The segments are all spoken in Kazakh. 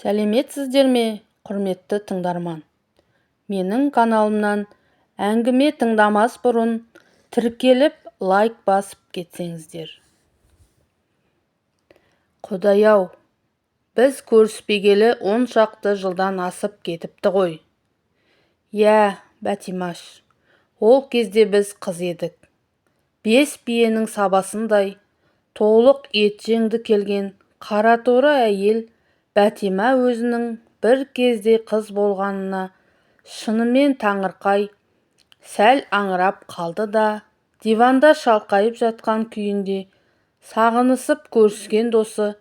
Сәлеметсіздер ме, құрметті тыңдарман? Менің каналымнан әңгіме тыңдамас бұрын тіркеліп лайк басып кетсеңіздер. Құдай-ау, біз көріспегелі 10 шақты жылдан асып кетіпті ғой. Иә, Бәтимаш, ол кезде біз қыз едік. 5 биенің сабасындай толық етжеңді келген қараторы әйел Бәтима өзінің бір кезде қыз болғанына шынымен таңырқай, сәл аңырап қалды да, диванда шалқайып жатқан күйінде сағынысып көріскен досы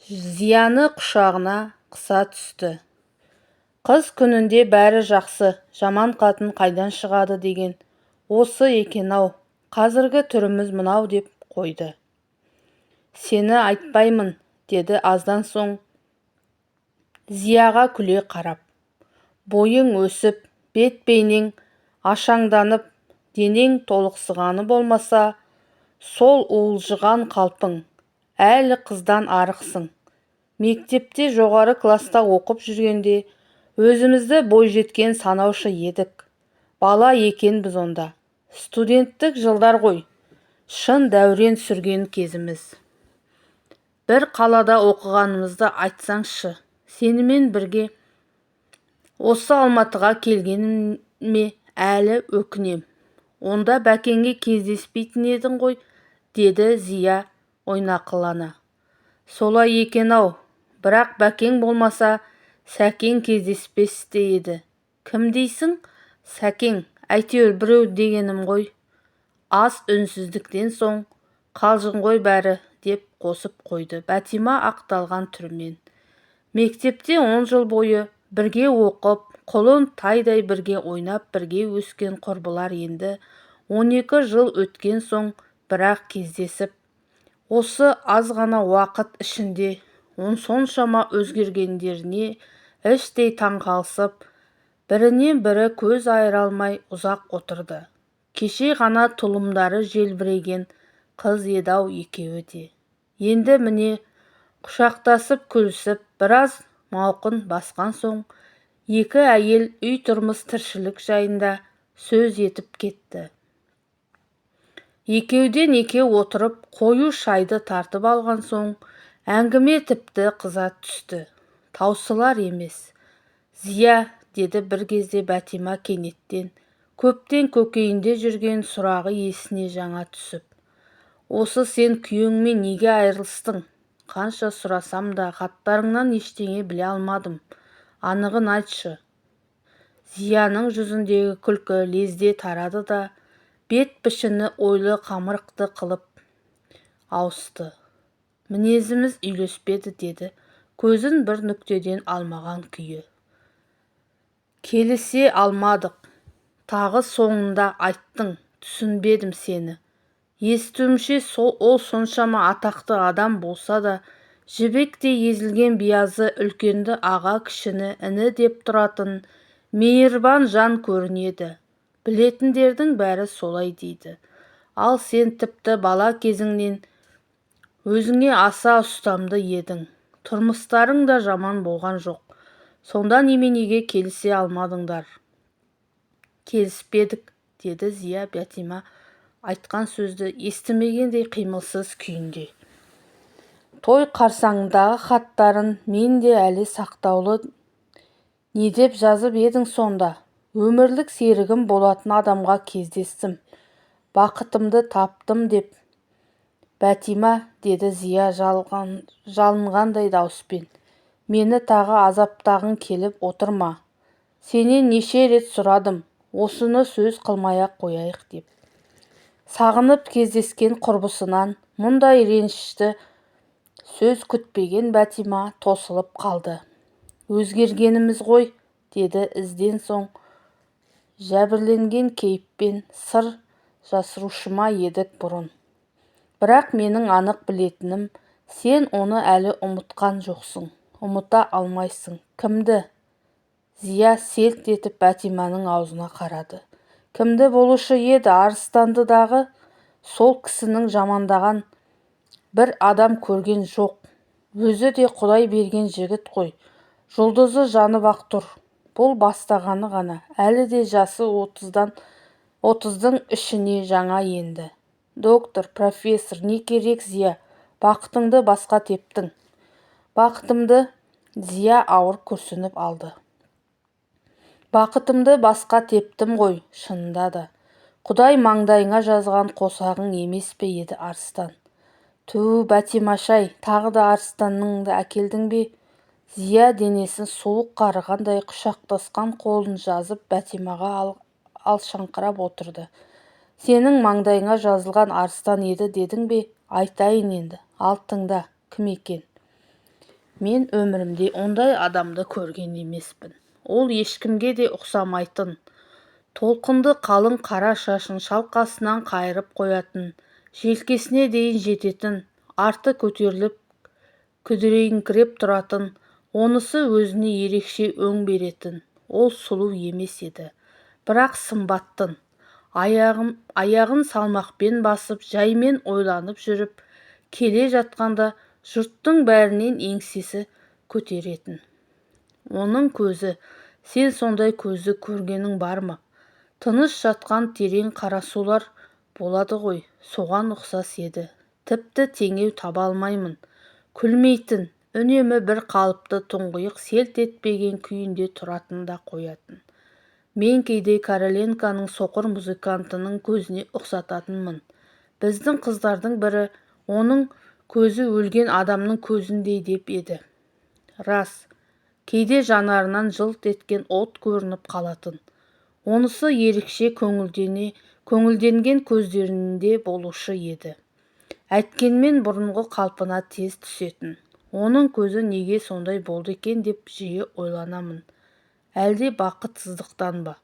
Зияны құшағына қыса түсті. Қыз күнінде бәрі жақсы, жаман қатын қайдан шығады деген осы екен-ау, қазіргі түріміз мынау деп қойды. Сені айтпаймын, деді аздан соң Зияға күле қарап. Бойың өсіп, бет-бейнең ашаңданып, денең толықсығаны болмаса, сол уылжыған қалпың, әлі қыздан арықсың. Мектепте жоғары класста оқып жүргенде өзімізді бойжеткен санаушы едік. Бала екенбіз онда. Студенттік жылдар ғой, шын дәурен сүрген кезіміз. Бір қалада оқығанымызды айтсаңшы, сенімен бірге осы Алматыға келгеніме әлі өкінем. Онда Бәкеңге кездеспейтін едің ғой, деді Зия ойнақылана. Солай екен-ау, бірақ Бәкең болмаса, Сәкең кездеспес те еді. Кім дейсің? Сәкең, әйтеуір біреу дегенім ғой. Аз үнсіздіктен соң, қалжың ғой бәрі, деп қосып қойды Бәтима ақталған түрмен. Мектепте 10 жыл бойы бірге оқып, құлын тайдай бірге ойнап, бірге өскен құрбылар енді 12 жыл өткен соң бірақ кездесіп, осы аз ғана уақыт ішінде соншама өзгергендеріне іштей таңқалысып, бірінен бірі көз айыра алмай ұзақ отырды. Кеше ғана тұлымдары желбіреген қыз еді-ау екеуі де. Енді міне құшақтасып күлісіп, біраз мауқын басқан соң, екі әйел үй тұрмыс тіршілік жайында сөз етіп кетті. Екеуден екеу отырып, қою шайды тартып алған соң, әңгіме тіпті қыза түсті. Таусылар емес. Зия, деді бір кезде Бәтима кенеттен, көптен көкейінде жүрген сұрағы есіне жаңа түсіп. Осы сен күйеуіңмен неге айырылыстың? Қанша сұрасам да хаттарыңнан ештеңе біле алмадым. Анығын айтшы. Зияның жүзіндегі күлкі лезде тарады да, бет пішіні ойлы қамырықты қылып ауысты. Мінезіміз үйлеспеді, деді, көзін бір нүктеден алмаған күйі. Келісе алмадық. Тағы соңында айттың, түсінбедім сені. Естуімше ол соншама атақты адам болса да, жібектей езілген биязы үлкенді аға, кішіні іні деп тұратын мейірбан жан көрінеді. Білетіндердің бәрі солай дейді. Ал сен тіпті бала кезіңнен өзіңе аса ұстамды едің. Тұрмыстарың да жаман болған жоқ. Сонда неменеге келісе алмадыңдар? Келіспедік, деді Зия Бәтима айтқан сөзді естімегендей қимылсыз күйінде. Той қарсаңындағы хаттарын мен де әлі сақтаулы. Не деп жазып едің сонда? Өмірлік серігім болатын адамға кездестім. Бақытымды таптым деп. Бәтима, деді Зия жалынғандай дауыспен, мені тағы азаптағың келіп отырма. Сенен неше рет сұрадым, осыны сөз қылмай-ақ қояйық деп. Сағынып кездескен құрбысынан мұндай ренішті сөз күтпеген Бәтима тосылып қалды. Өзгергеніміз ғой, деді ізден соң, жәбірленген кейіппен, сыр жасырушыма едік бұрын. Бірақ менің анық білетінім, сен оны әлі ұмытқан жоқсың, ұмыта алмайсың. Кімді? Зия селт етіп Бәтиманың аузына қарады. Кімді болушы еді? Арыстанды-дағы сол кісінің жамандаған бір адам көрген жоқ. Өзі де Құдай берген жігіт қой. Жұлдызы жанып-ақ тұр. Бұл бастағаны ғана. Әлі де жасы 30-дың ішіне жаңа енді. Доктор, профессор, не керек Зия? Бақытыңды басқа тептің. Бақытымды Зия ауыр күрсініп алды. Бақытымды басқа тептім ғой, шынында да. Құдай маңдайыңа жазған қосағың емес пе еді арыстан? Ту, Бәтимашай, тағы да арыстаныңды әкелдің бе? Зия денесін суық қарығандай құшақтасқан қолын жазып Бәтимаға алшаңқырап отырды. Сенің маңдайыңа жазылған арыстан еді дедің бе? Айтайын енді, ал тыңда, кім екен? Мен өмірімде ондай адамды көрген емеспін. Ол ешкімге де ұқсамайтын. Толқынды қалың қара шашын шалқасынан қайырып қоятын, желкесіне дейін жететін, арты көтеріліп күдірейіңкіреп тұратын, онысы өзіне ерекше өң беретін. Ол сұлу емес еді, бірақ сымбаттын. Аяғын салмақпен басып, жаймен ойланып жүріп, келе жатқанда жұрттың бәрінен еңсесі көтеретін. Оның көзі, сен сондай көзді көргенің бар ма? Тыныш жатқан терең қарасулар болады ғой, соған ұқсас еді. Тіпті теңеу таба алмаймын. Күлмейтін, үнемі бір қалыпты тұңғиық селт етпеген күйінде тұратын да қоятын. Мен кейде Короленконың соқыр музыкантының көзіне ұқсататынмын. Біздің қыздардың бірі оның көзі өлген адамның көзіндей деп еді. Рас, кейде жанарынан жылт еткен от көрініп қалатын. Онысы ерекше көңілденген көздерінде болушы еді. Әйткенмен бұрынғы қалпына тез түсетін. Оның көзі неге сондай болды екен деп жиі ойланамын. Әлде бақытсыздықтан ба?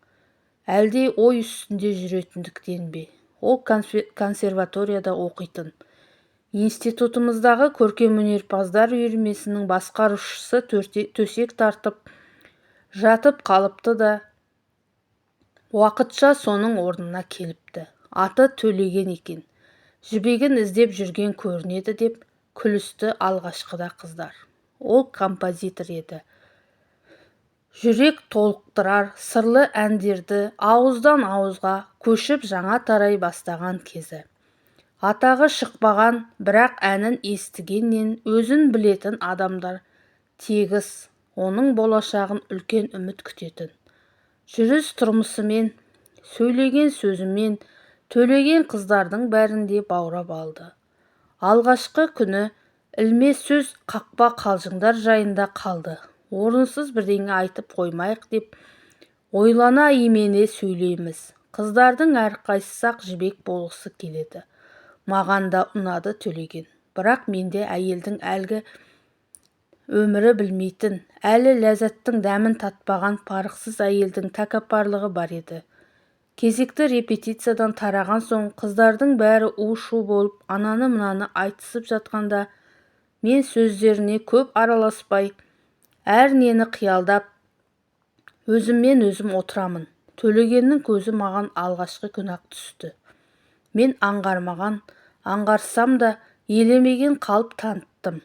Әлде ой үстінде жүретіндіктен бе? Ол консерваторияда оқитын. Институтымыздағы көркемөнерпаздар үйірмесінің басқарушысы төсек тартып жатып қалыпты да уақытша соның орнына келіпті. Аты Төлеген екен. Жібегін іздеп жүрген көрінеді деп күлісті алғашқыда қыздар. Ол композитор еді. Жүрек толықтырар сырлы әндерді ауыздан ауызға көшіп жаңа тарай бастаған кезі. Атағы шықпаған, бірақ әнін естігеннен өзін білетін адамдар тегіс оның болашағын үлкен үміт күтетін. Жүріс-тұрмысымен, сөйлеген сөзімен Төлеген қыздардың бәрінде баурап алды. Алғашқы күні ілмес сөз қақпа қалжыңдар жайында қалды. Орынсыз бірдеңе айтып қоймайық деп ойлана имене сөйлейміз. Қыздардың әрқайсысы-ақ жібек болғысы келеді. Маған да ұнады Төлеген. Бірақ менде әйелдің әлгі өмірі білмейтін, әлі ләззаттың дәмін татпаған парықсыз әйелдің тәкаппарлығы бар еді. Кезекті репетициядан тараған соң қыздардың бәрі у-шу болып ананы-мынаны айтысып жатқанда мен сөздеріне көп араласпай, әр нені қиялдап, өзіммен өзім отырамын. Төлегеннің көзі маған алғашқы күні-ақ түсті. Мен аңғарсам да елемеген қалып таныттым.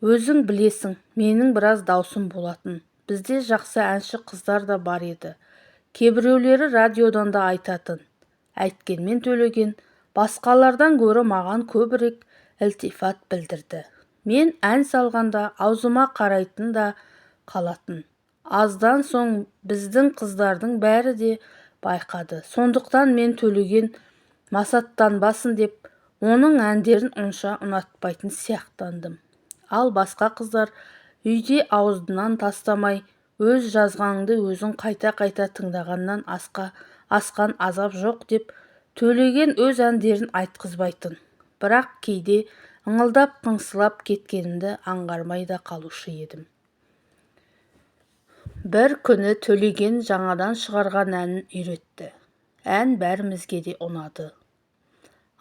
Өзің білесің, менің біраз даусым болатын. Бізде жақсы әнші қыздар да бар еді. Кейбіреулері радиодан да айтатын. Әйткенмен Төлеген басқалардан гөрі маған көбірек ілтифат білдірді. Мен ән салғанда аузыма қарайтын да қалатын. Аздан соң біздің қыздардың бәрі де байқады. Сондықтан мен Төлеген масаттанбасын деп оның әндерін онша ұнатпайтын сияқтандым. Ал басқа қыздар үйде аузынан тастамай, өз жазғаныңды өзің қайта-қайта тыңдағаннан асқан азап жоқ деп Төлеген өз әндерін айтқызбайтын. Бірақ кейде ыңылдап қыңсылап кеткенімді аңғармай да қалушы едім. Бір күні Төлеген жаңадан шығарған әнін үйретті. Ән бәрімізге де ұнады.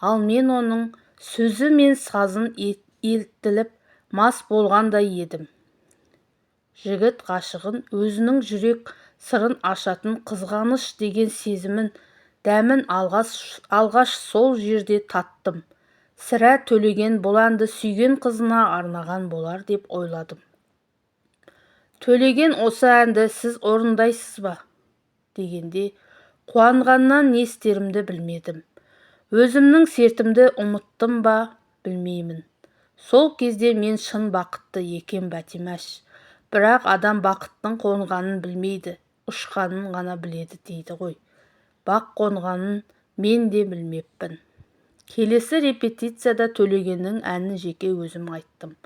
Ал мен оның сөзі мен сазын елтіліп мас болғандай едім. Жігіт ғашығын өзінің жүрек сырын ашатын қызғаныш деген сезімін дәмін алғаш сол жерде таттым. Сірә Төлеген бұл әнді сүйген қызына арнаған болар деп ойладым. Төлеген, осы әнді сіз орындайсыз ба? Дегенде қуанғаннан не істерімді білмедім. Өзімнің сертімді ұмыттым ба, білмеймін. Сол кезде мен шын бақытты екем Бәтимаш. Бірақ адам бақыттың қонғанын білмейді, ұшқанын ғана біледі дейді ғой. Бақ қонғанын мен де білмеппін. Келесі репетицияда Төлегеннің әнін жеке өзім айттым.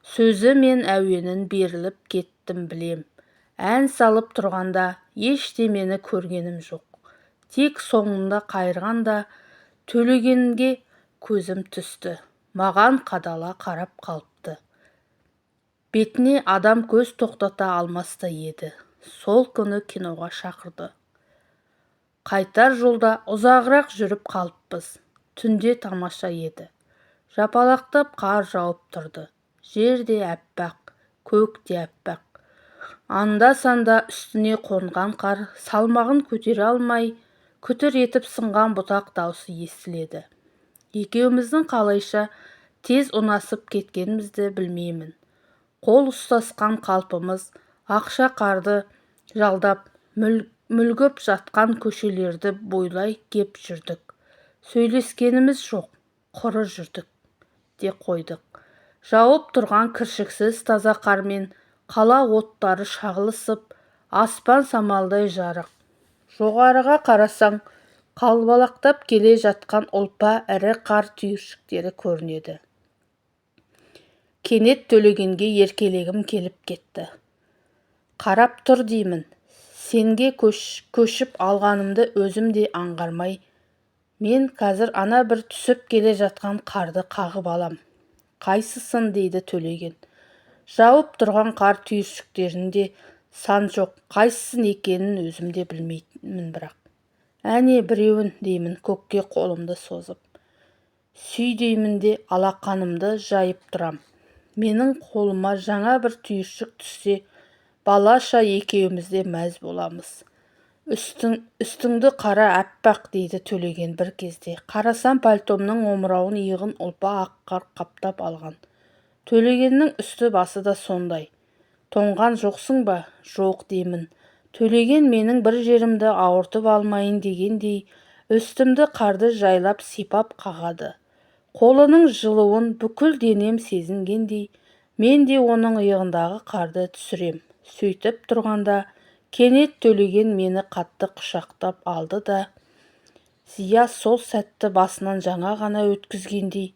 Сөзі мен әуенін беріліп кеттім білем. Ән салып тұрғанда ештемені көргенім жоқ. Тек соңында қайырғанда Төлегенге көзім түсті. Маған қадала қарап қалыпты. Бетіне адам көз тоқтата алмастай еді. Сол күні киноға шақырды. Қайтар жолда ұзағырақ жүріп қалыппыз. Түнде тамаша еді. Жапалақтап қар жауып тұрды. Жер де әппақ, көк те әппақ. Анда-санда үстіне қонған қар салмағын көтере алмай, күтір етіп сынған бұтақ даусы естіледі. Екеуміздің қалайша тез ұнасып кеткенімізді білмеймін. Қол ұстасқан қалпымыз ақша қарды жалдап, мүлгіп жатқан көшелерді бойлай кеп жүрдік. Сөйлескеніміз жоқ, құры жүрдік де қойдық. Жауып тұрған кіршіксіз таза қармен қала оттары шағылысып, аспан самалдай жарық. Жоғарыға қарасаң, қалбалақтап келе жатқан ұлпа ірі қар түйіршіктері көрінеді. Кенет Төлегенге еркелегім келіп кетті. Қарап тұр деймін. Сенге көшіп алғанымды өзім де аңғармай, мен қазір ана бір түсіп келе жатқан қарды қағып алам. Қайсысын, дейді Төлеген. Жауып тұрған қар түйіршіктерінде сан жоқ, қайсысын екенін өзім де білмеймін бірақ. Әне біреуін деймін көкке қолымды созып. Сүй деймін де алақанымды жайып тұрам. Менің қолыма жаңа бір түйіршік түссе, балаша екеумізде мәз боламыз. Үстіңді қара әппақ, дейді Төлеген бір кезде. Қарасам пальтомның омырауын иығын ұлпа ақ қар қаптап алған. Төлегеннің үсті басы да сондай. Тоңған жоқсың ба? Жоқ деймін. Төлеген менің бір жерімді ауыртып алмайын дегендей, үстімді қарды жайлап сипап қағады. Қолының жылуын бүкіл денем сезінгендей, мен де оның иығындағы қарды түсірем. Сөйтіп тұрғанда, кенет Төлеген мені қатты құшақтап алды да, Зия сол сәтті басынан жаңа ғана өткізгендей,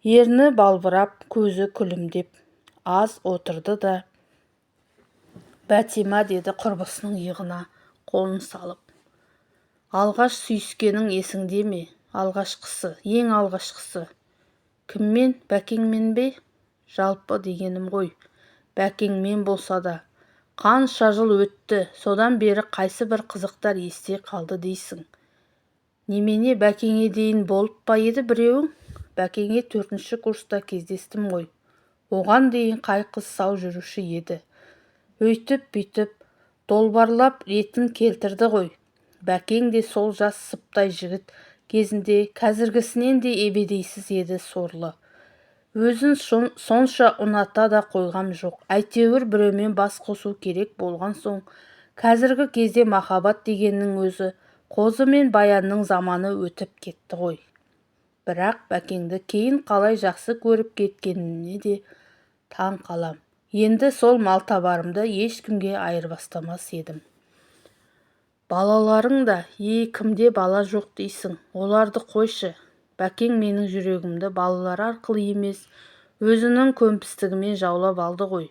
ерні балбырап, көзі күлімдеп, аз отырды да, Бәтима, деді құрбысының иығына қолын салып. Алғаш сүйіскенің есіңде ме? Алғашқысы, ең алғашқысы. Кіммен? Бәкеңмен бе? Жалпы дегенім ғой. Бәкеңмен болса да. Қанша жыл өтті, содан бері қайсы бір қызықтар есте қалды дейсің. Немене, Бәкеңе дейін болып па еді біреуің? Бәкеңе 4-ші курста кездестім ғой. Оған дейін қай қыз сау жүруші еді. Өйтіп-бүйтіп, долбарлап ретін келтірді ғой. Бәкең де сол жас сыптай жігіт кезінде қазіргісінен де ебедейсіз еді сорлы. Өзін сонша ұната да қойғам жоқ. Әйтеуір біреумен бас қосу керек болған соң, қазіргі кезде махаббат дегеннің өзі Қозы мен Баянның заманы өтіп кетті ғой. Бірақ Бәкеңді кейін қалай жақсы көріп кеткеніне де таң қалам. Енді сол малтабарымды ешкімге айырбастамас едім. Балаларың да, кімде бала жоқ дейсің, оларды қойшы. Бәкең менің жүрегімді балалары арқылы емес, өзінің көнпістігімен жаулап алды ғой.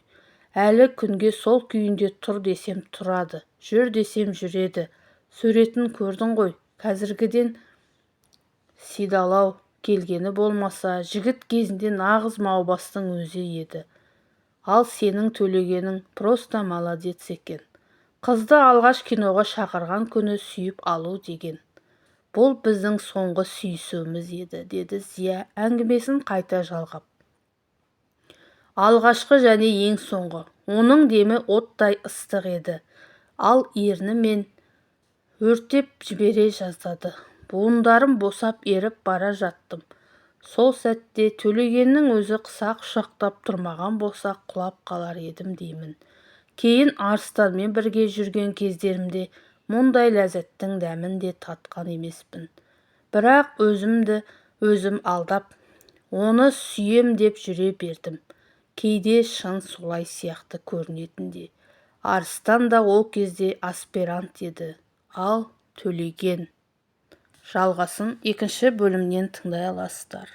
Әлі күнге сол күйінде тұр десем тұрады, жүр десем жүреді. Суретін көрдің ғой, қазіргіден сидалау келгені болмаса, жігіт кезінде нағыз маубастың өзі еді. Ал сенің Төлегенің просто молодец екен. Қызды алғаш киноға шақырған күні сүйіп алу деген. Бұл біздің соңғы сүйісуіміз еді, деді Зия әңгімесін қайта жалғап. Алғашқы және ең соңғы. Оның демі оттай ыстық еді. Ал ерні мен өртеп жібере жаздады. Буындарым босап еріп бара жаттым. Сол сәтте Төлегеннің өзі қыса құшақтап тұрмаған болса құлап қалар едім деймін. кейін арыстанмен бірге жүрген кездерімде мұндай ләззаттың дәмін де татқан емеспін. Бірақ өзімді өзім алдап, оны сүйем деп жүре бердім. Кейде шын солай сияқты көрінетін де. Арыстан да ол кезде аспирант еді, ал Төлеген. Жалғасын екінші бөлімнен тыңдай аласыздар.